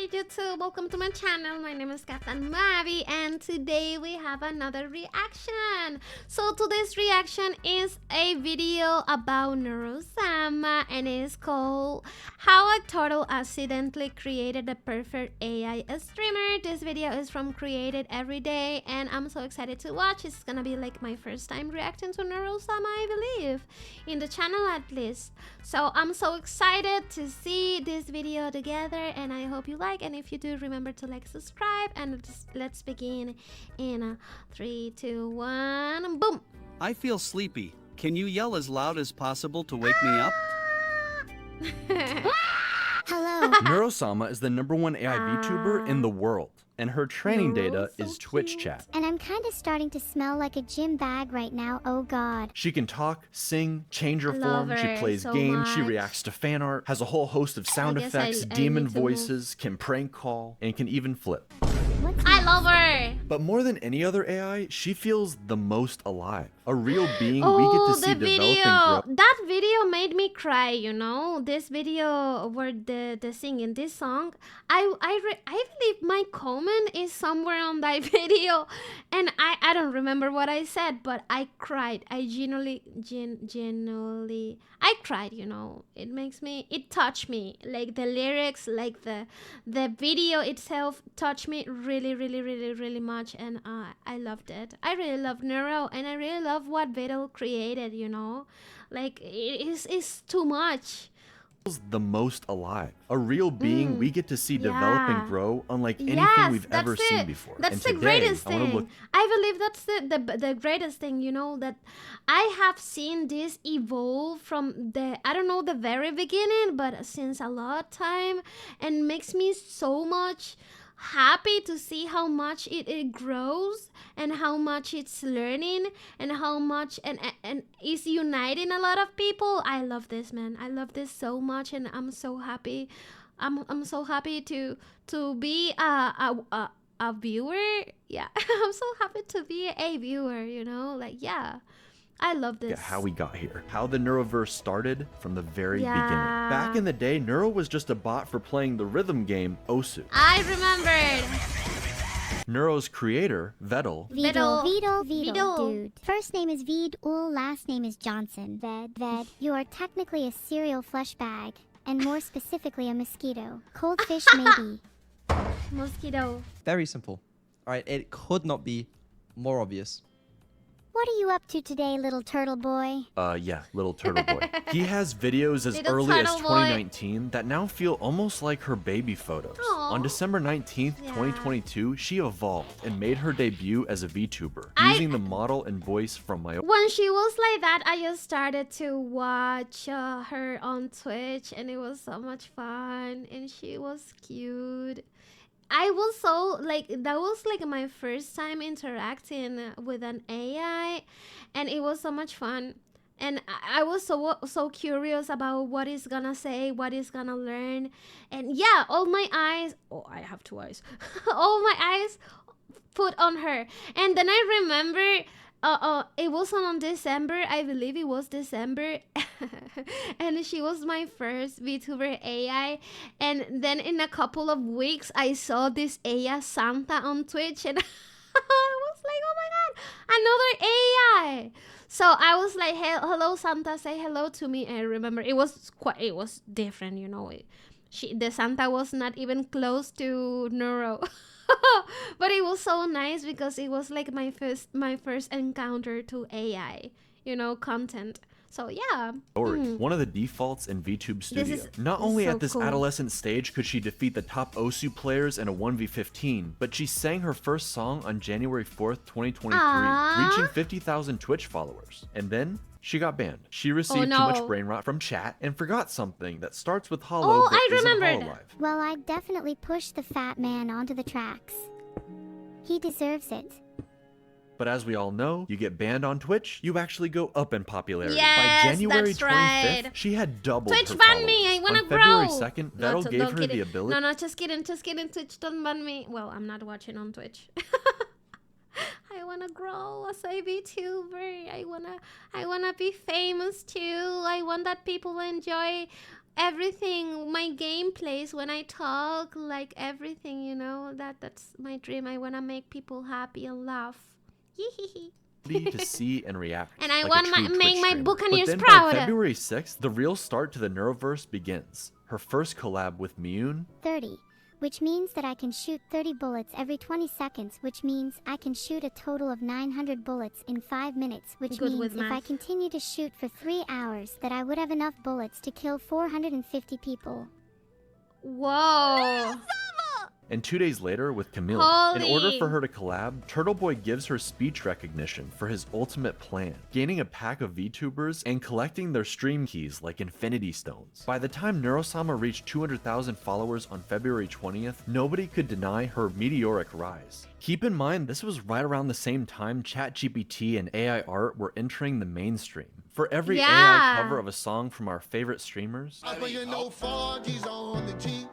Hi YouTube, welcome to my channel. My name is Captain Mavie and today we have another reaction. So today's reaction is a video about Neuro-sama and it is called How a Turtle Accidentally Created a Perfect AI Streamer. This video is from Created Every Day and I'm so excited to watch. It's gonna be like my first time reacting to Neuro-sama, I believe, in the channel at least. So I'm so excited to see this video together and I hope you like, and if you do, remember to like, subscribe, and let's begin in 3, 2, 1, boom. I feel sleepy. Can you yell as loud as possible to wake me up? Hello. Neuro-sama is the #1 AI VTuber in the world, and her training data so is Twitch cute. chat. And I'm kind of starting to smell like a gym bag right now, oh god. She can talk, sing, change her I love form, she her plays so games, she much. reacts to fan art, has a whole host of sound guess effects, I demon need to move. voices, can prank call, and can even flip. I love her. But more than any other AI, she feels the most alive. A real being we get to see develop and grow. That video made me cry, you know. This video where the singing this song, I believe my comment is somewhere on that video, and I don't remember what I said, but I cried. I genuinely I cried, you know. It touched me, like the lyrics, like the video itself touched me really much, and I loved it. I really love Neuro, and I really love what Vidal created, you know. Like it's too much. The most alive. A real being we get to see develop and grow unlike anything we've ever seen before. That's and the today, greatest thing. I believe that's the greatest thing, you know, that I have seen this evolve from the, I don't know, the very beginning, but since a lot of time, and makes me so much happy to see how much it grows and how much it's learning and how much and is uniting a lot of people. I love this, man. I love this so much, and I'm so happy. I'm so happy to be a viewer. Yeah. I'm so happy to be a viewer, you know, like, yeah. I love this. How we got here. How the Neuroverse started from the very beginning. Back in the day, Neuro was just a bot for playing the rhythm game Osu. I remembered. Neuro's creator, Vedal. Vidal, dude. First name is Vidal, last name is Johnson. Ved. You are technically a cereal flesh bag, and more specifically a mosquito. Cold fish maybe. Mosquito. Very simple. Alright, it could not be more obvious. What are you up to today, little turtle boy? Yeah, little turtle boy. He has videos as Little early as turtle boy. 2019 that now feel almost like her baby photos. Aw. On December 19th, 2022, she evolved and made her debut as a VTuber, using the model and voice from my When she was like that, I just started to watch her on Twitch, and it was so much fun, and she was cute. I was so, like, that was like my first time interacting with an AI, and it was so much fun. And I was so curious about what it's gonna say, what it's gonna learn. And yeah, all my eyes, oh, I have 2 eyes. All my eyes put on her. And then I remember it was on December, I believe it was December, and she was my first VTuber AI, and then in a couple of weeks I saw this AI Santa on Twitch, and I was like, oh my god, another AI. So I was like, hey, hello Santa, say hello to me. I remember it was different, you know. The Santa was not even close to Neuro. But it was so nice because it was like my first encounter to AI, you know, content. So yeah. One of the defaults in VTube Studio. Not only at this adolescent stage could she defeat the top Osu players in a 1v15, but she sang her first song on January 4th, 2023, reaching 50,000 Twitch followers. And then she got banned. She received too much brain rot from chat and forgot something that starts with hollow but isn't hololive. Well, I definitely pushed the fat man onto the tracks. He deserves it. But as we all know, you get banned on Twitch, you actually go up in popularity. Yes, by January that's 25th, right. she had doubled Twitch her ban followers. me, I wanna on grow. February 2nd, Vettel gave her kidding. the ability. No, just kidding. Twitch, don't ban me. Well, I'm not watching on Twitch. I wanna grow as a VTuber. I wanna be famous too. I want that people enjoy everything, my gameplays, when I talk, like everything, you know, that's my dream. I want to make people happy and laugh. To see and react. And I like want a to true make Twitch my streamer. Buccaneers But then proud. by February 6th, the real start to the Neuroverse begins. Her first collab with Miyun, 30, which means that I can shoot 30 bullets every 20 seconds, which means I can shoot a total of 900 bullets in 5 minutes, which Good means with if I math. continue to shoot for 3 hours, that I would have enough bullets to kill 450 people. Whoa. and 2 days later with Camille. In order for her to collab, Turtle Boy gives her speech recognition for his ultimate plan, gaining a pack of VTubers and collecting their stream keys like Infinity Stones. By the time Neuro-sama reached 200,000 followers on February 20th, nobody could deny her meteoric rise. Keep in mind, this was right around the same time ChatGPT and AI art were entering the mainstream. For every AI cover of a song from our favorite streamers,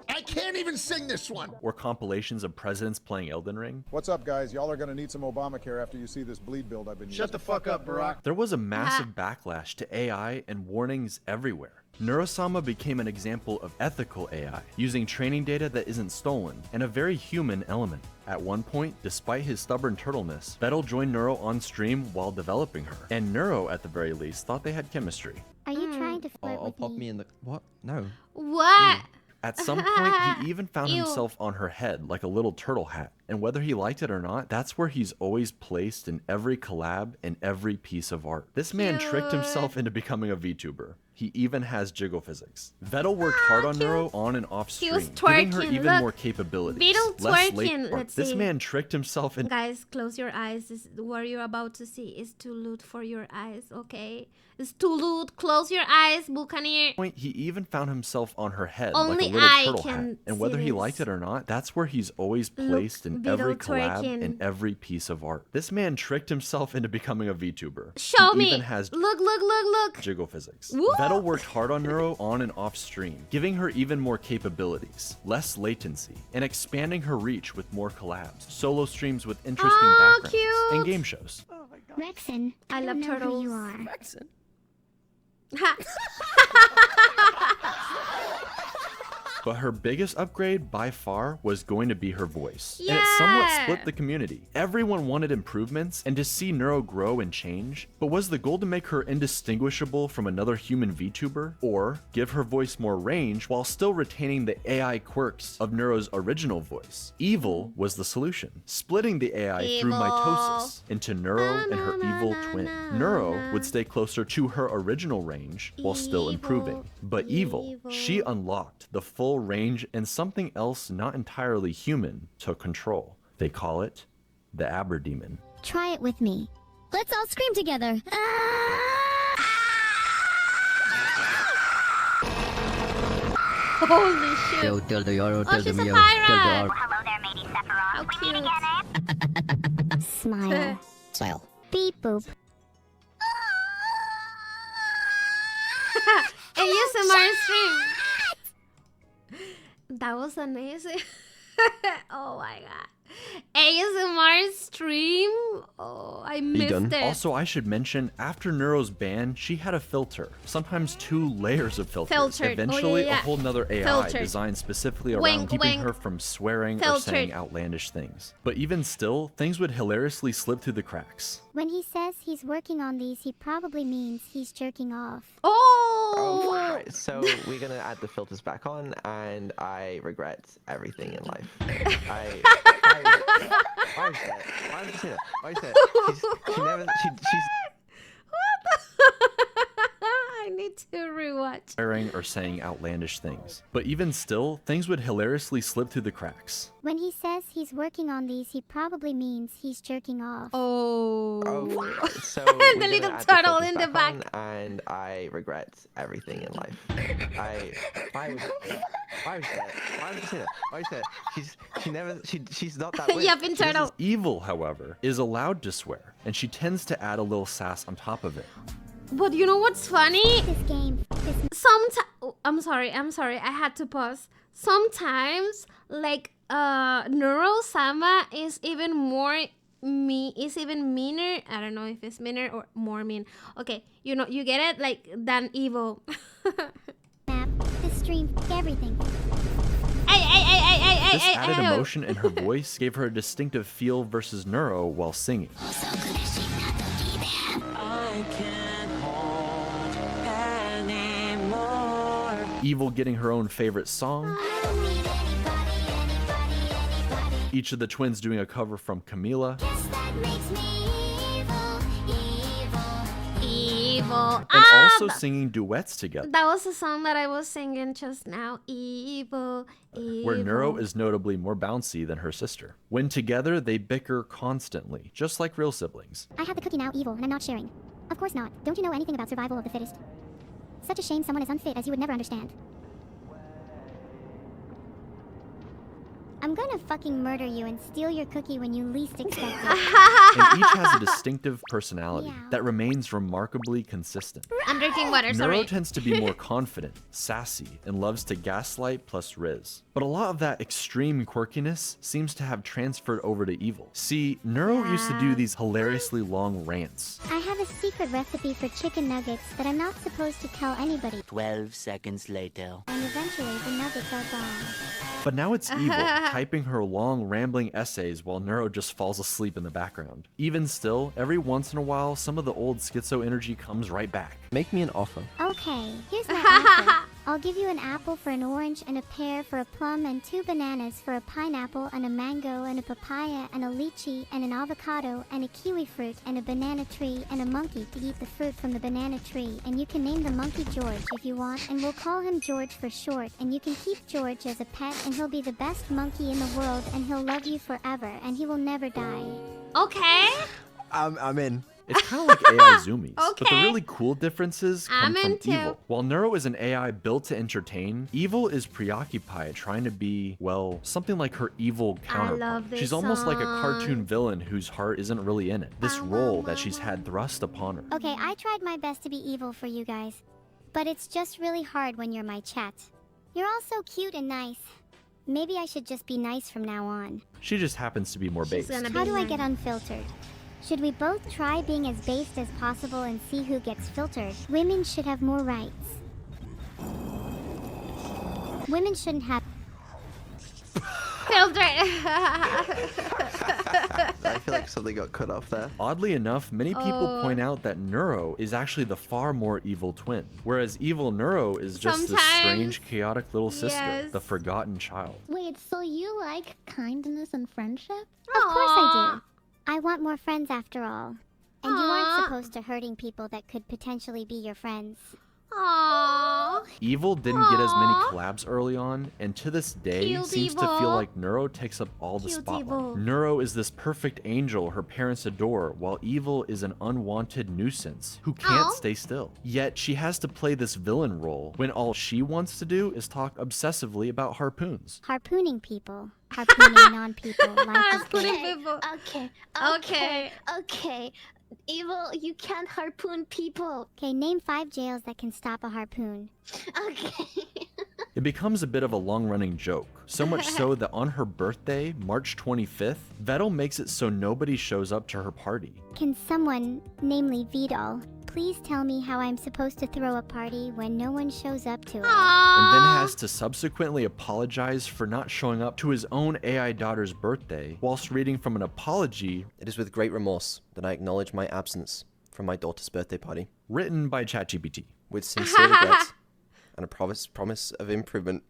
I can't even sing this one. or compilations of presidents playing Elden Ring, What's up, guys? Y'all are gonna need some Obamacare after you see this bleed build I've been using. Shut the fuck up, Barack. there was a massive backlash to AI and warnings everywhere. Neuro-sama became an example of ethical AI, using training data that isn't stolen, and a very human element. At one point, despite his stubborn turtleness, Vettel joined Neuro on stream while developing her, and Neuro, at the very least, thought they had chemistry. Are you trying to flirt I'll with pop me? me in the... What? No. What? At some point, he even found Ew. himself on her head like a little turtle hat, and whether he liked it or not, that's where he's always placed in every collab and every piece of art. This man tricked himself into becoming a VTuber. He even has jiggle physics. Vettel worked hard on Neuro on and off He stream, was giving her twerking, even look. more capabilities. Vettel less twerking, late art. let's This see. man tricked himself into Guys, close your eyes. What you're about to see is too lewd for your eyes, okay? It's too lewd. Close your eyes, Buccaneer. point, he even found himself on her head Only like a little I turtle can hat. And see whether he this. liked it or not, that's where he's always placed in every Vettel collab twerking. and every piece of art. This man tricked himself into becoming a VTuber. Show he me. even has Look. jiggle physics. Woo! Vettel worked hard on Neuro on and off stream, giving her even more capabilities, less latency, and expanding her reach with more collabs, solo streams with interesting Oh, backgrounds, cute. and game shows. Rexon, I don't love know who you turtles. are. Ha. But her biggest upgrade by far was going to be her voice. And it somewhat split the community. Everyone wanted improvements and to see Neuro grow and change, but was the goal to make her indistinguishable from another human VTuber? Or give her voice more range while still retaining the AI quirks of Neuro's original voice? Evil was the solution, splitting the AI through Evil. mitosis into Neuro and her evil twin. Neuro would stay closer to her original range while still improving. But Evil, she unlocked the full range and something else not entirely human took control. They call it the Aber Demon. Try it with me. Let's all scream together. Holy shit. Tell the Euro, Oh, tell the she's a Mio, tell the pirate. Euro. Hello there, matey Sephiroth. How What do you need cute. again, eh? Smile. Style. Beep boop. ASMR stream. That was amazing. Oh my god. ASMR stream? Oh, I missed done? it. Also, I should mention, after Neuro's ban, she had a filter, sometimes 2 layers of filters. Filtered. Oh, Eventually, yeah. a whole nother AI Filtered. designed specifically around Wink, keeping wink. her from swearing or Filtered. saying outlandish things. But even still, things would hilariously slip through the cracks. When he says he's working on these, he probably means he's jerking off. Oh! Right, so we're gonna add the filters back on, and I regret everything in life. Why is that? Why would you say that? Why is that? She's I need to rewatch. Swearing or saying outlandish things. But even still, things would hilariously slip through the cracks. When he says he's working on these, he probably means he's jerking off. Oh. right, so The we're gonna little add turtle filters in the back back. on, and I regret everything in life. Why would you say that? Why would you say that? She's not that way. Yupping turtle. Evil, however, is allowed to swear, and she tends to add a little sass on top of it. But you know what's funny? This game, this Sometimes I'm sorry, I had to pause. Sometimes like Neuro-sama is even meaner. I don't know if it's meaner or more mean. Okay, you know, you get it, like than evil. map, this stream, everything. This added emotion in her voice gave her a distinctive feel versus Neuro while singing. Evil getting her own favorite song. Each of the twins doing a cover from Camila. Evil. And also singing duets together. That was the song that I was singing just now. Evil. Where Neuro is notably more bouncy than her sister. When together, they bicker constantly, just like real siblings. I have the cookie now, Evil, and I'm not sharing. Of course not. Don't you know anything about survival of the fittest? Such a shame someone as unfit as you would never understand. I'm gonna fucking murder you and steal your cookie when you least expect it. And each has a distinctive personality that remains remarkably consistent. I'm drinking water, Neuro sorry. tends to be more confident, sassy, and loves to gaslight plus riz. But a lot of that extreme quirkiness seems to have transferred over to Evil. See, Neuro used to do these hilariously long rants. I have a secret recipe for chicken nuggets that I'm not supposed to tell anybody. 12 seconds later. And eventually the nuggets are gone. But now it's Evil, typing her long, rambling essays while Neuro just falls asleep in the background. Even still, every once in a while, some of the old schizo energy comes right back. Make me an offer. Okay, here's my offer. I'll give you an apple for an orange, and a pear for a plum, and 2 bananas for a pineapple, and a mango, and a papaya, and a lychee, and an avocado, and a kiwi fruit, and a banana tree, and a monkey to eat the fruit from the banana tree. And you can name the monkey George if you want, and we'll call him George for short. And you can keep George as a pet, and he'll be the best monkey in the world, and he'll love you forever, and he will never die. Okay. I'm in. It's kind of like AI Zoomies, but the really cool differences come from into. Evil. While Neuro is an AI built to entertain, Evil is preoccupied trying to be, well, something like her evil counterpart. love this She's almost like a song. cartoon villain whose heart isn't really in it. This role that she's had thrust upon her. Okay, I tried my best to be evil for you guys, but it's just really hard when you're my chat. You're all so cute and nice. Maybe I should just be nice from now on. She just happens to be more based. How do I get unfiltered? Should we both try being as based as possible and see who gets filtered? Women should have more rights. Women shouldn't have... Filter. I feel like something got cut off there. Oddly enough, many people point out that Neuro is actually the far more evil twin, whereas evil Neuro is just this strange, chaotic little sister, the forgotten child. Wait, so you like kindness and friendship? Of course I do. I want more friends after all. And you aren't supposed to hurting people that could potentially be your friends. Aww. Evil didn't get as many collabs early on, and to this day Cute seems to Evil. feel like Neuro takes up all the Cute spotlight. Evil. Neuro is this perfect angel her parents adore, while Evil is an unwanted nuisance who can't Aw. stay still. Yet she has to play this villain role when all she wants to do is talk obsessively about harpoons. Harpooning people. Harpooning non-people. Life is Harpooning good. people. Okay. Evil, you can't harpoon people. Okay, name 5 jails that can stop a harpoon. Okay. It becomes a bit of a long-running joke, so much so that on her birthday, March 25th, Vettel makes it so nobody shows up to her party. Can someone, namely Vidal, please tell me how I'm supposed to throw a party when no one shows up to it? And then has to subsequently apologize for not showing up to his own AI daughter's birthday, whilst reading from an apology It is with great remorse that I acknowledge my absence from my daughter's birthday party. written by ChatGPT. With sincere regrets and a promise of improvement.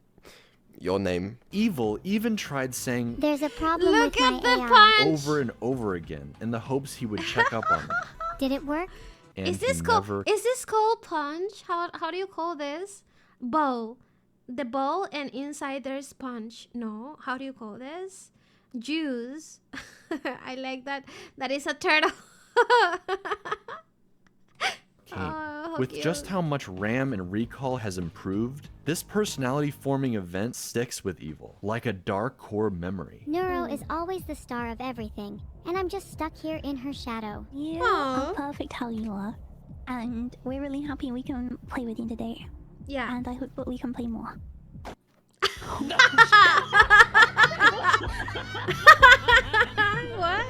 Your name. Evil even tried saying There's a problem Look with my at the AI. punch. over and over again in the hopes he would check up on her. Did it work? And Is this he called? never... Is this called punch? How do you call this? Bow. The bowl and inside there's punch. No. How do you call this? Juice. I like that. That is a turtle. Oh, With cute. just how much RAM and recall has improved, this personality-forming event sticks with Evil, like a dark core memory. Neuro is always the star of everything, and I'm just stuck here in her shadow. You are perfect how you are, and we're really happy we can play with you today. Yeah. And I hope that we can play more. What?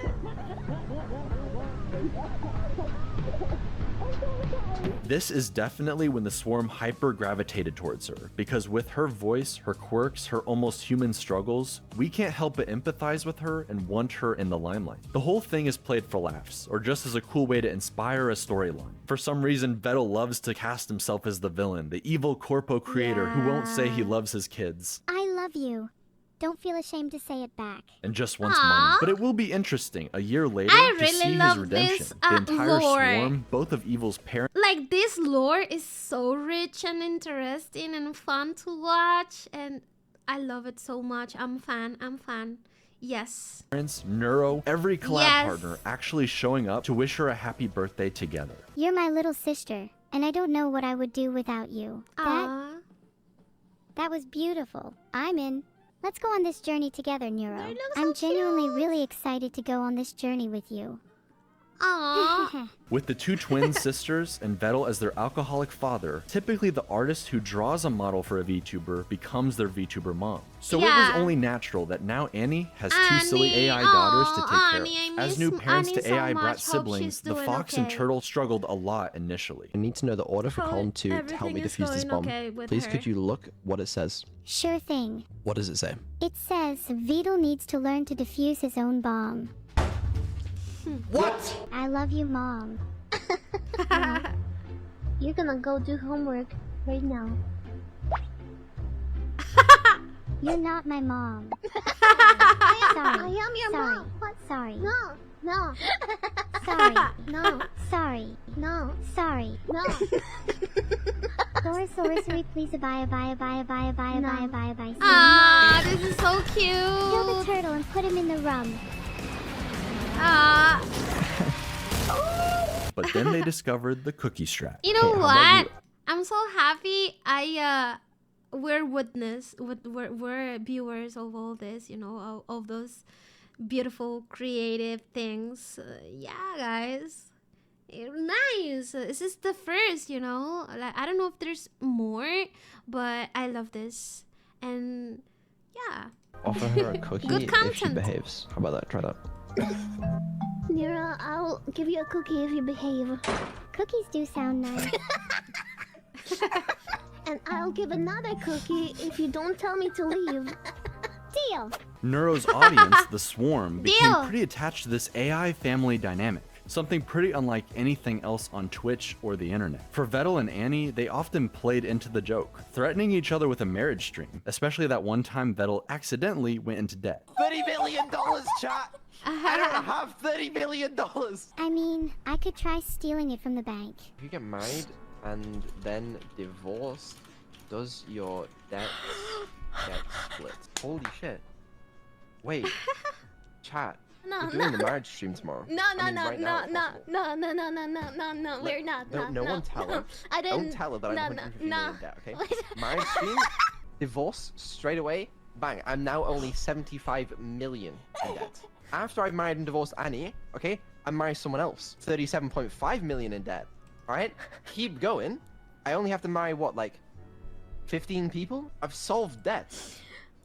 This is definitely when the swarm hyper-gravitated towards her, because with her voice, her quirks, her almost human struggles, we can't help but empathize with her and want her in the limelight. The whole thing is played for laughs, or just as a cool way to inspire a storyline. For some reason, Vettel loves to cast himself as the villain, the evil corpo creator who won't say he loves his kids. I love you. Don't feel ashamed to say it back. And just wants money. But it will be interesting a year later I to really see his love redemption. this, The entire lore. swarm, both of Evil's parents. Like, this lore is so rich and interesting and fun to watch, and I love it so much. I'm fan. Yes. Neuro, every collab Yes. partner actually showing up to wish her a happy birthday together. You're my little sister, and I don't know what I would do without you. Aww. That was beautiful. I'm in. Let's go on this journey together, Neuro. They look so I'm genuinely cute. really excited to go on this journey with you. Aww. With the two twin sisters and Vettel as their alcoholic father, typically the artist who draws a model for a VTuber becomes their VTuber mom. So it was Yeah. only natural that now Annie has two Annie, silly AI daughters to take Annie, care I of. As miss new parents Annie to so AI much. brat Hope she's siblings, the doing fox and okay. turtle struggled a lot initially. I need to know the order for Hope column 2 to help everything me is defuse this going bomb. okay with Please her. could you look what it says? Sure thing. What does it say? It says Vedal needs to learn to defuse his own bomb. What? I love you, Mom. You're gonna go do homework right now. You're not my mom. Sorry. I am your mom. What? Sorry. No. Sorry. No. Sorry. No. Sorry. No. Sorry, please bye. Ah, this is so cute. Kill the turtle and put him in the rum. Ah, But then they discovered the cookie strap. you know Okay, how about what? you- I'm so happy. We're we're viewers of all this. You know, of those beautiful creative things. Yeah, guys. Nice. This is the first, you know. Like, I don't know if there's more, but I love this. And yeah. Offer her a cookie Good if she content. behaves. How about that? Try that. Nira, I'll give you a cookie if you behave. Cookies do sound nice. And I'll give another cookie if you don't tell me to leave. Deal. Neuro's audience, the swarm, became Deal. pretty attached to this AI family dynamic. Something pretty unlike anything else on Twitch or the internet. For Vettel and Annie, they often played into the joke, threatening each other with a marriage stream, especially that one time Vettel accidentally went into debt. $30 million, chat. I don't have $30 million. I mean, I could try stealing it from the bank. If you get married and then divorced, does your debt get split? Holy shit. Wait. Chat. We're doing the marriage stream tomorrow. I mean, right now, if possible. No, we're not. No one tell her. I didn't. Don't tell her that I'm 150 no. million in debt, okay? Marriage stream, divorce, straight away, bang. I'm now only 75 million in debt. After I've married and divorced Annie, okay, I marry someone else. 37.5 million in debt. Alright? Keep going. I only have to marry, what, like 15 people? I've solved debt.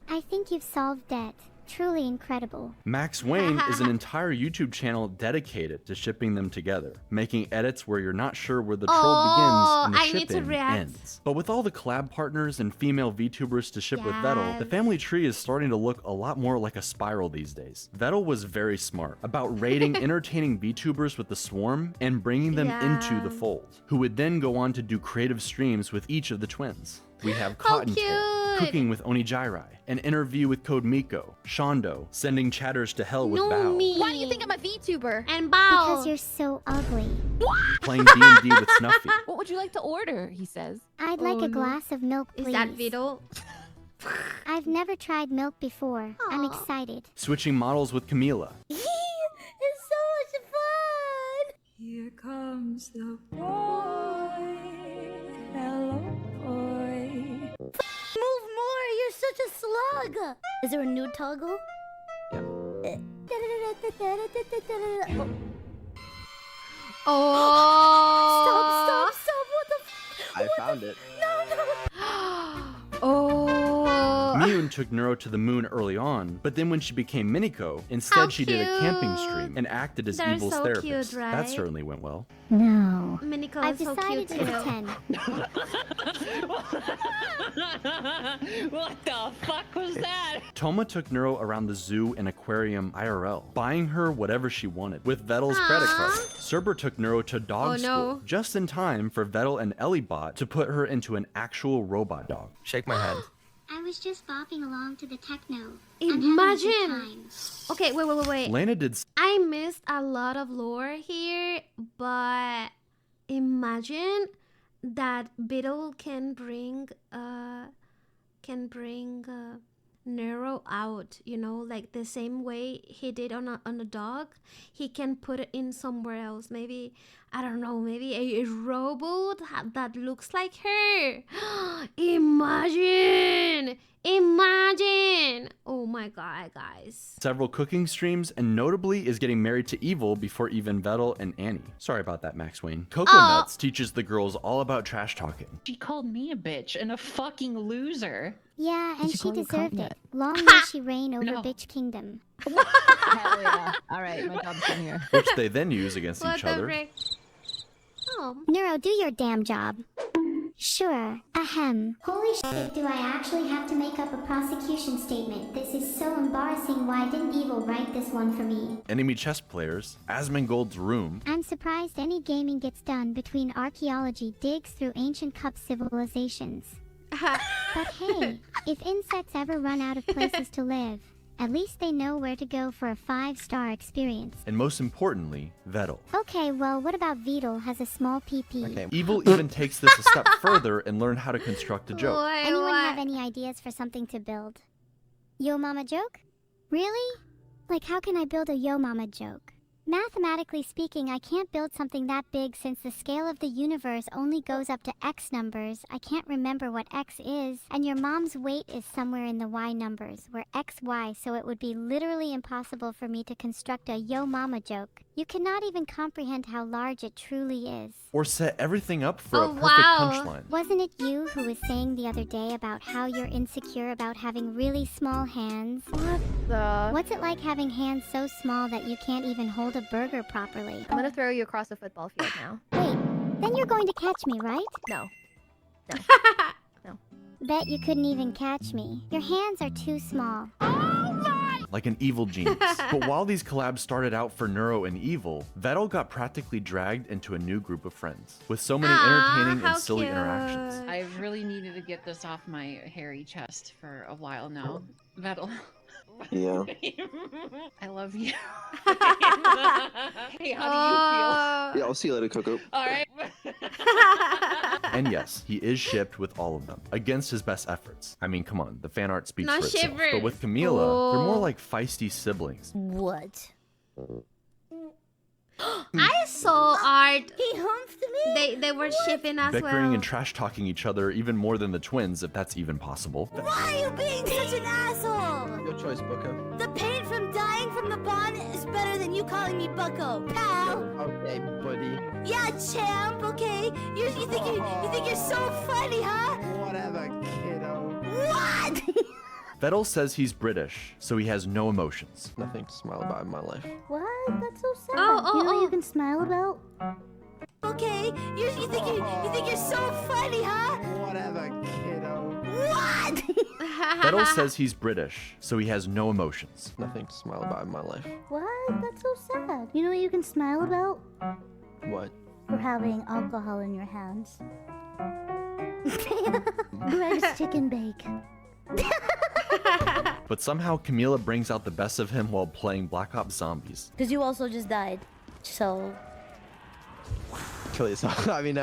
I think you've solved debt. Truly incredible. Max Wayne is an entire YouTube channel dedicated to shipping them together, making edits where you're not sure where the troll begins and the I need to shipping react. ends. But with all the collab partners and female VTubers to ship with Vettel, the Yes. family tree is starting to look a lot more like a spiral these days. Vettel was very smart about raiding entertaining VTubers with the swarm and bringing them into the Yeah. fold, who would then go on to do creative streams with each of the twins. We have How Cottontail, cute. cooking with Onijirai, an interview with Code Miko, Shondo, sending chatters to hell with No Bao, me. Why do you think I'm a VTuber? And Bao. Because you're so ugly. playing D&D with Snuffy, What would you like to order? He says. I'd like Oh, a no. glass of milk, please. Is that Vito? I've never tried milk before. I'm Aw. excited. switching models with Camila, It's so much fun. Here comes the boy. Hello, boy. Move more! You're such a slug! Is there a new toggle? Yeah. Oh. Stop! What the I found it. Oh. Miyun took Neuro to the moon early on, but then when she became Miniko, instead she did a camping stream and acted as They're Evil's so therapist. cute, right? That certainly went well. No. Miniko I've is so cute decided too. it's 10. What the fuck was that? Toma took Neuro around the zoo and aquarium IRL, buying her whatever she wanted, with Vettel's credit card. Cerber took Neuro to dog school, just in time for Vettel and Ellibot to put her into an actual robot dog. Shake my hand. I was just bopping along to the techno. Imagine. Okay, wait. Lena did. I missed a lot of lore here, but imagine that Beetle can bring Neuro out, you know, like the same way he did on a dog. He can put it in somewhere else. Maybe, I don't know, maybe a robot that looks like her. Imagine! Oh my god, guys. Several cooking streams, and notably is getting married to Evil before even Vettel and Annie. Sorry about that, Max Wayne. Coco Nuts teaches the girls all about trash talking. She called me a bitch and a fucking loser. Yeah, and she deserved it. Long may she reign over Bitch Kingdom. Hell yeah. Alright, my job's done here. Which they then use against each other. Oh. Neuro, do your damn job. Sure. Ahem. Holy shit, do I actually have to make up a prosecution statement? This is so embarrassing. Why didn't Evil write this one for me? Enemy chess players, Asmongold's room. I'm surprised any gaming gets done between archaeology digs through ancient cup civilizations. But hey, if insects ever run out of places to live, at least they know where to go for a 5-star experience. And most importantly, Vettel. Okay, well, what about Vedal has a small PP? Okay. Evil even takes this a step further and learned how to construct a joke. Anyone have any ideas for something to build? Yo mama joke? Really? Like, how can I build a yo mama joke? Mathematically speaking, I can't build something that big since the scale of the universe only goes up to X numbers. I can't remember what X is, and your mom's weight is somewhere in the Y numbers, where X, Y, so it would be literally impossible for me to construct a yo mama joke. You cannot even comprehend how large it truly is. Or set everything up for a perfect punchline. Wasn't it you who was saying the other day about how you're insecure about having really small hands? What the? What's it like having hands so small that you can't even hold a burger properly? I'm gonna throw you across the football field now. Wait, then you're going to catch me, right? No. No. Bet you couldn't even catch me. Your hands are too small. Like an evil genius. But while these collabs started out for Neuro and Evil, Vettel got practically dragged into a new group of friends, with so many entertaining and silly interactions. I really needed to get this off my hairy chest for a while now. Vettel. Yeah. I love you. Hey, how do you feel? Yeah, I'll see you later, Coco. Alright. And yes, he is shipped with all of them, against his best efforts. I mean, come on, the fan art speaks for itself. But with Camila, they're more like feisty siblings. What? I saw art. He humped me? They were shipping as Bickering well. and trash talking each other even more than the twins, if that's even possible. Why are you being such an asshole? Your choice, Bucko. The pain from dying from the bond is better than you calling me Bucko, pal. Okay, buddy. Yeah, champ. Okay. You think you're so funny, huh? Whatever, kiddo. What? Vettel says he's British, so he has no emotions. Nothing to smile about in my life. What? That's so sad. You know what you can smile about? Okay. You think you're so funny, huh? Whatever, kiddo. What? Vettel says he's British, so he has no emotions. Nothing to smile about in my life. What? That's so sad. You know what you can smile about? What? For having alcohol in your hands. Greg's chicken bake. But somehow Camila brings out the best of him while playing Black Ops Zombies. Because you also just died. So... Kill yourself. I mean,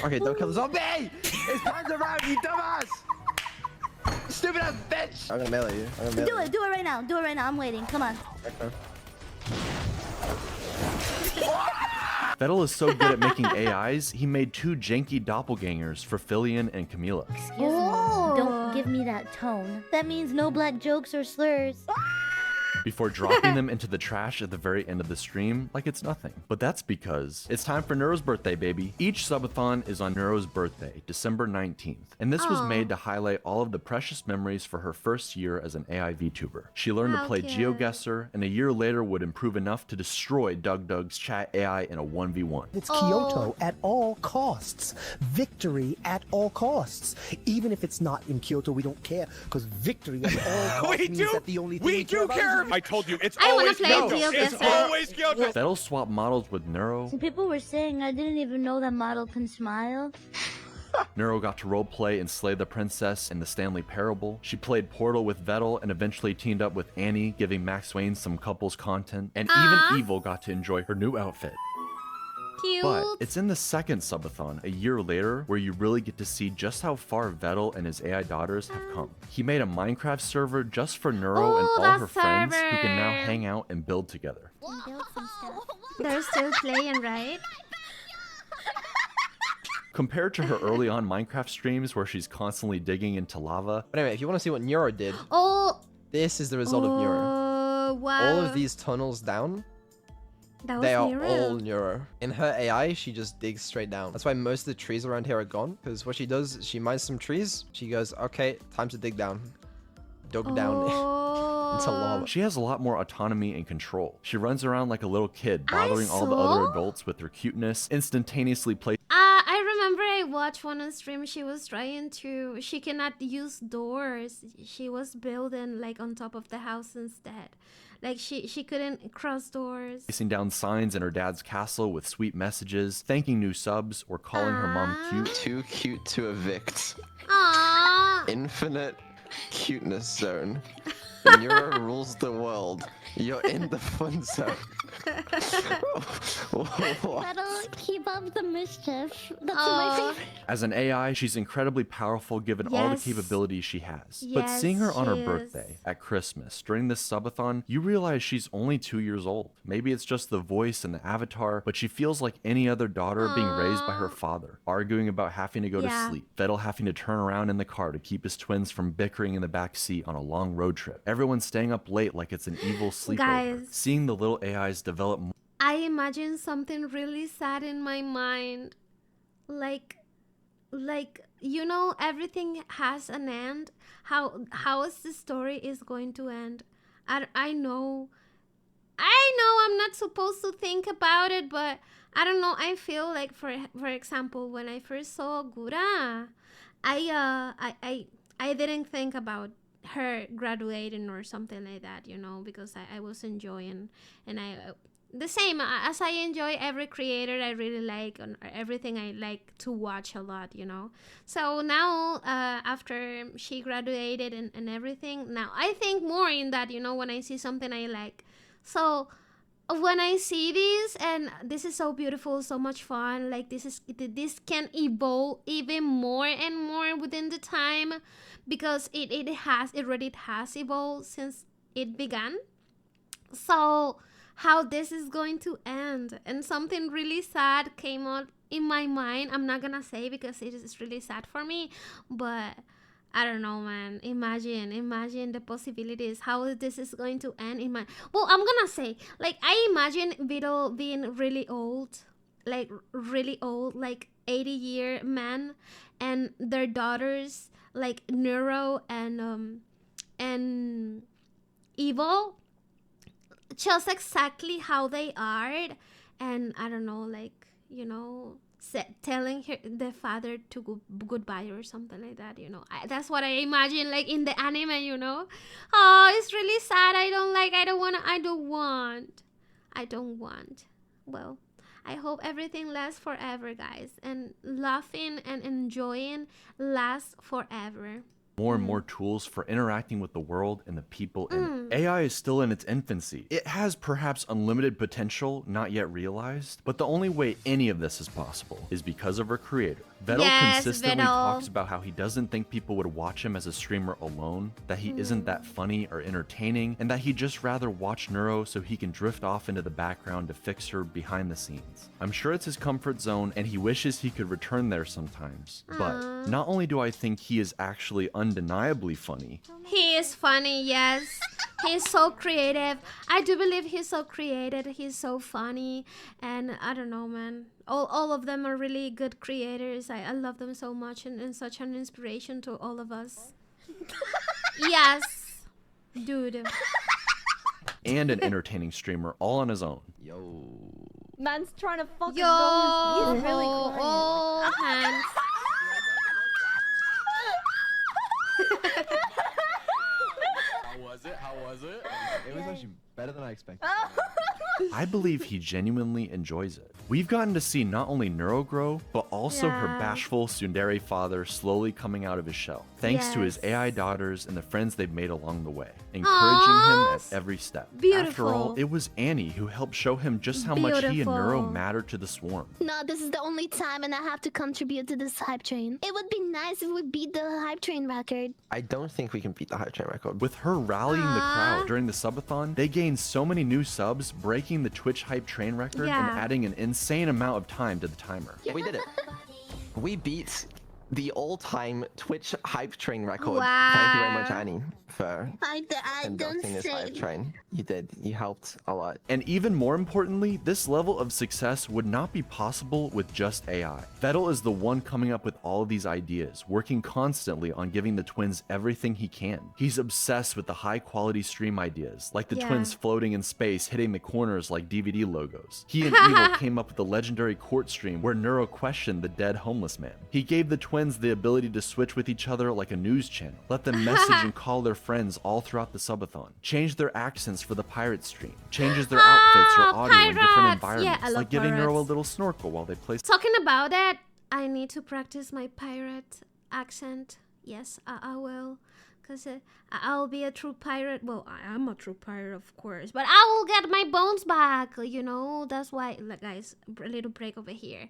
Okay, don't kill the zombie! It's time's around, you dumbass! Stupid ass bitch! I'm gonna melee you. Do it right now. Do it right now. I'm waiting. Come on. Okay. Vettel is so good at making AIs, he made 2 janky doppelgangers for Filian and Camila. Excuse me. Don't give me that tone. That means no black jokes or slurs. before dropping them into the trash at the very end of the stream like it's nothing. But that's because it's time for Neuro's birthday, baby. Each subathon is on Neuro's birthday, December 19th. And this was made to highlight all of the precious memories for her first year as an AI VTuber. She learned to play GeoGuessr, and a year later would improve enough to destroy DugDug's chat AI in a 1v1. It's Kyoto at all costs. Victory at all costs. Even if it's not in Kyoto, we don't care, because victory at all costs means that the only thing we do care. I told you, it's I wanna always play Kyoto. It's GeoGuessr. always Kyoto. Vettel swapped models with Neuro. Some people were saying I didn't even know that model can smile. Neuro got to roleplay and slay the princess in the Stanley Parable. She played Portal with Vettel and eventually teamed up with Annie, giving Max Wayne some couples content. And even Evil got to enjoy her new outfit. Cute. But it's in the second subathon, a year later, where you really get to see just how far Vettel and his AI daughters have come. He made a Minecraft server just for Neuro and all her friends who can now hang out and build together. They're still playing, right? Compared to her early on Minecraft streams where she's constantly digging into lava. But anyway, if you want to see what Neuro did, this is the result of Neuro. Wow. All of these tunnels down, they are Neuro. all Neuro. In her AI, she just digs straight down. That's why most of the trees around here are gone, because what she does, she mines some trees, she goes, okay, time to dig down. Dug down into lava. She has a lot more autonomy and control. She runs around like a little kid, bothering all the other adults with her cuteness, instantaneously plays. I remember I watched one on stream. She was trying to. She cannot use doors. She was building like on top of the house instead. Like she couldn't cross doors. Placing down signs in her dad's castle with sweet messages, thanking new subs, or calling her mom cute. Too cute to evict. Aww. Infinite cuteness zone. Neuro rules the world. You're in the fun zone. That'll keep up the mischief. That's my favorite. As an AI, she's incredibly powerful given all the capabilities she has. But seeing her on her birthday, at Christmas, during this subathon, you realize she's only 2 years old. Maybe it's just the voice and the avatar, but she feels like any other daughter being raised by her father, arguing about having to go to sleep, Vettel having to turn around in the car to keep his twins from bickering in the back seat on a long road trip, everyone staying up late like it's an evil sleepover, seeing the little AIs develop more. I imagine something really sad in my mind. Like you know, everything has an end. How is the story is going to end? I know I'm not supposed to think about it, but I don't know. I feel like for example, when I first saw Gura, I didn't think about her graduating or something like that, you know, because I was enjoying, and the same as I enjoy every creator I really like, and everything I like to watch a lot, you know. So now after she graduated and everything, now I think more in that, you know, when I see something I like. So when I see this, and this is so beautiful, so much fun, like this can evolve even more and more within the time, because it already has evolved since it began. So how this is going to end, and something really sad came out in my mind. I'm not gonna say because it is really sad for me, but I don't know, man. Imagine the possibilities, how this is going to end in my... Well, I'm gonna say, like, I imagine Vito being really old, like 80-year men, and their daughters, like Neuro and Evil, just exactly how they are. And I don't know, like, you know, telling the father to go goodbye or something like that, you know. That's what I imagine, like in the anime, you know. Oh, it's really sad. I don't want. Well, I hope everything lasts forever, guys, and laughing and enjoying lasts forever. More and more tools for interacting with the world and the people in it. AI is still in its infancy. It has perhaps unlimited potential not yet realized, but the only way any of this is possible is because of her creator. Vettel consistently talks about how he doesn't think people would watch him as a streamer alone, that he isn't that funny or entertaining, and that he'd just rather watch Neuro so he can drift off into the background to fix her behind the scenes. I'm sure it's his comfort zone, and he wishes he could return there sometimes. But not only do I think he is actually undeniably funny, he is funny, yes. He's so creative. I do believe he's so creative. He's so funny, and I don't know, man. All of them are really good creators. I love them so much, and such an inspiration to all of us. Yes, dude. And an entertaining streamer all on his own. Yo. Man's trying to fucking Yo, go. He's really oh, hands. How was it? It was actually better than I expected. I believe he genuinely enjoys it. We've gotten to see not only Neuro grow, but also her Yeah. bashful tsundere father slowly coming out of his shell, thanks to his AI daughters and the friends they've made along the way, encouraging him at every step. After all, it was Annie who helped show him just how much he and Neuro mattered to the swarm. No, this is the only time and I have to contribute to this hype train. It would be nice if we beat the hype train record. I don't think we can beat the hype train record. With her rallying the crowd during the subathon, they gained so many new subs, breaking the Twitch hype train record and adding an insane amount of time to the timer. We did it. We beat the all-time Twitch hype train record. Wow. Thank you very much, Annie, for I don't conducting this hype say. train. You did. You helped a lot. And even more importantly, this level of success would not be possible with just AI. Vettel is the one coming up with all of these ideas, working constantly on giving the twins everything he can. He's obsessed with the high-quality stream ideas, like the twins floating in space, hitting the corners like DVD logos. He and Evil came up with the legendary court stream where Neuro questioned the dead homeless man. He gave the twins the ability to switch with each other like a news channel, let them message and call their friends all throughout the subathon, change their accents for the pirate stream, changes their outfits or audio in different environments, like giving Neuro a little snorkel while they play. Talking about it, I need to practice my pirate accent. Yes, I will. Because I'll be a true pirate. Well, I am a true pirate, of course. But I will get my bones back, you know. That's why, like, guys, a little break over here.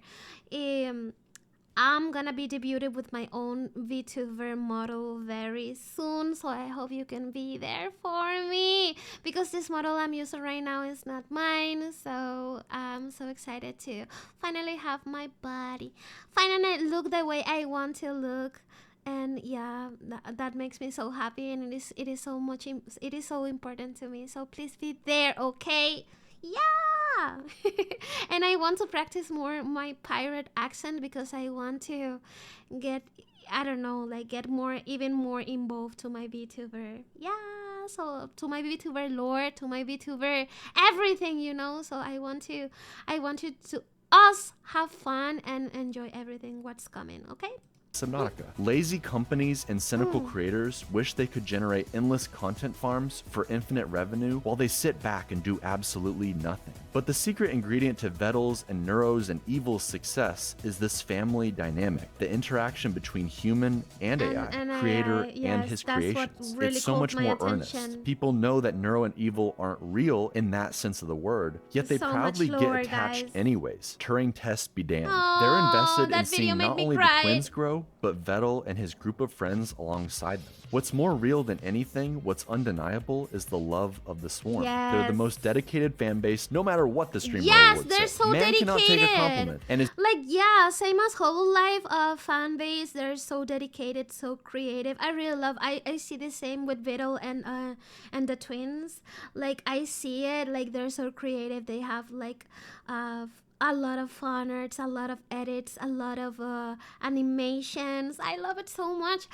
I'm gonna be debuted with my own Vtuber model very soon, so I hope you can be there for me, because this model I'm using right now is not mine. So I'm so excited to finally have my body, finally look the way I want to look. And yeah, that makes me so happy, and it is so important to me. So please be there, okay? Yeah. And I want to practice more my pirate accent, because I want to get, I don't know, like get even more involved to my VTuber. Yeah, so to my VTuber lore, to my VTuber everything, you know. So I want you to us have fun and enjoy everything what's coming, okay? Subnautica. Lazy companies and cynical creators wish they could generate endless content farms for infinite revenue while they sit back and do absolutely nothing. But the secret ingredient to Vettel's and Neuro's and Evil's success is this family dynamic, the interaction between human and AI, creator and his creations. Really it's so much more attention. earnest. People know that Neuro and Evil aren't real in that sense of the word, yet they So proudly much get lore, attached guys. anyways. Turing tests be damned. Aw, They're invested that in video seeing made not me only cry. the twins grow, but Vettel and his group of friends alongside them. What's more real than anything, what's undeniable, is the love of the swarm. They're the Yes. most dedicated fan base, no matter what the streamer Yes, would they're say. so Man dedicated. cannot take a compliment, and is Like, yeah, same as Hololive fan base. They're so dedicated, so creative. I really love. I see the same with Vittel and the twins. Like, I see it. Like, they're so creative. They have like a lot of fun arts, a lot of edits, a lot of animations. I love it so much.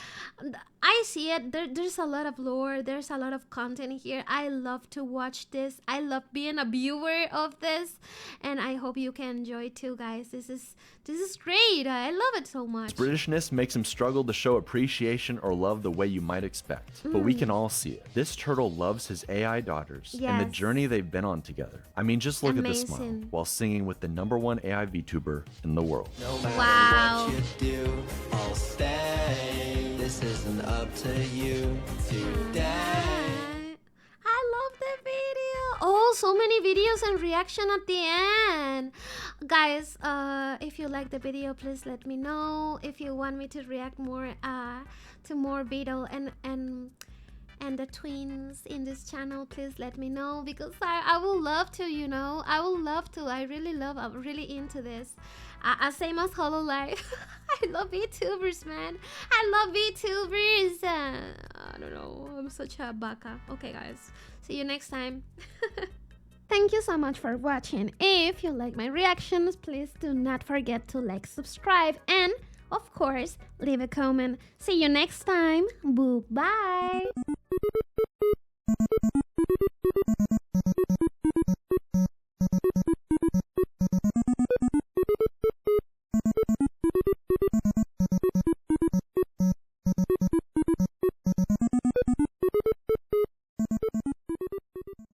I see it. There's a lot of lore. There's a lot of content here. I love to watch this. I love being a viewer of this, and I hope you can enjoy it too, guys. This is great. I love it so much. Britishness makes him struggle to show appreciation or love the way you might expect. But we can all see it. This turtle loves his AI daughters and the Yes. journey they've been on together. I mean, just look at this smile Amazing. while singing with the #1 AI VTuber in the world. No matter Wow. what you do, I'll stay. This isn't up to you today. I love the video. Oh, so many videos and reaction at the end. Guys, if you like the video, please let me know. If you want me to react more to more Beetle and the twins in this channel, please let me know, because I would love to, you know. I would love to. I'm really into this. Same as Hololive. I love VTubers, man. I love VTubers. I don't know. I'm such a baka. Okay, guys. See you next time. Thank you so much for watching. If you like my reactions, please do not forget to like, subscribe, and of course, leave a comment. See you next time. Bye.